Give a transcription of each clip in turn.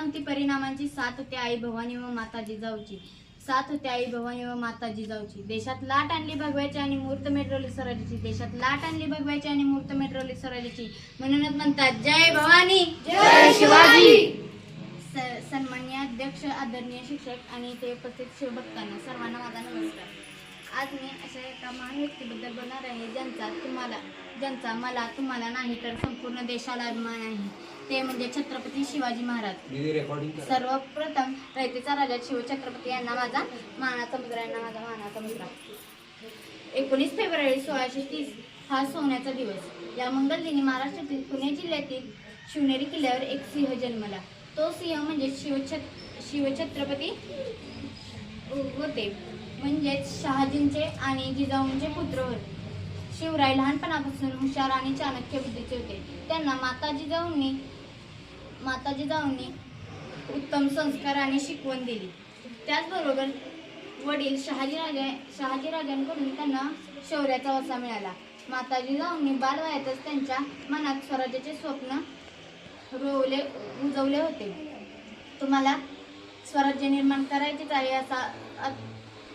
नव्हती परिणामांची, साथ होती आई भवानी व माता जिजाऊची. साथ होती आई भवानी व माता जिजाऊची. देशात लाट आणली भगव्याची आणि मूर्त मेट्रोली स्वराज्याची. देशात लाट आणली भगव्याची आणि मूर्त मेट्रोली स्वराज्याची. म्हणूनच म्हणतात जय भवानी जय शिवाजी. सन्माननीय अध्यक्ष, आदरणीय शिक्षक आणि इथे उपस्थित शिवभक्तांना सर्वांना माझा नमस्कार. आज मी अशा एका महान व्यक्तीबद्दल बोलणार आहे ज्यांचा मला तुम्हाला नाही तर संपूर्ण देशाला अभिमान आहे. ते म्हणजे छत्रपती शिवाजी महाराज. सर्वप्रथम रयतेचा राजा शिवछत्रपती यांना माझा मानाचा मुजरा. 19 फेब्रुवारी 1630 हा सोन्याचा दिवस. या मंगल दिनी महाराष्ट्रातील पुणे जिल्ह्यातील शिवनेरी किल्ल्यावर एक सिंह जन्मला. तो सिंह म्हणजे शिवछत्रपती होते, म्हणजेच शहाजींचे आणि जिजाऊंचे पुत्र होते. शिवराय लहानपणापासून हुशार आणि चाणक्य बुद्धीचे होते. त्यांना माता जिजाऊंनी उत्तम संस्कार आणि शिकवण दिली. त्याचबरोबर वडील शहाजीराजांकडून त्यांना शौर्याचा वसा मिळाला. माता जिजाऊंनी बालवयातच त्यांच्या मनात स्वराज्याचे स्वप्न रुजवले होते. तुम्हाला स्वराज्य निर्माण करायचेच आहे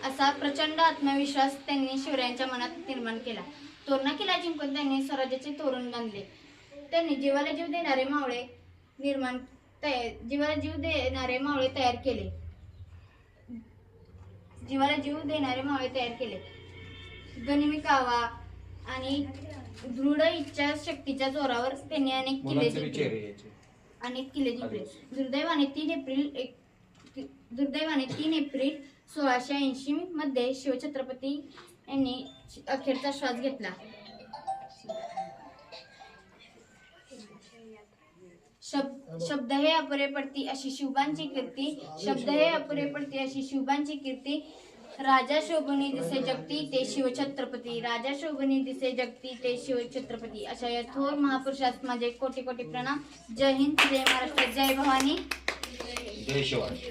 असा प्रचंड आत्मविश्वास त्यांनी शिवरायांच्या मनात निर्माण केला. तोरणा किल्ला जिंकून त्यांनी स्वराज्याचे तोरण बांधले. त्यांनी जीवाला जीव देणारे मावळे तयार केले. गनिमी कावा आणि दृढ इच्छा शक्तीच्या जोरावर त्यांनी अनेक किल्ले जिंकले. दुर्दैवाने 3 एप्रिल 1680 मध्ये शिवछत्रपती यांनी अखेरचा श्वास घेतला. शब्द हे अपुरे पडती अशी शिवबांची कीर्ती. राजा शोभनी दिसे जगती ते शिवछत्रपती. अशा या थोर महापुरुषास माझे कोटी कोटी प्रणाम. जय हिंद, जय महाराष्ट्र, जय भवानी, जय शिवाजी.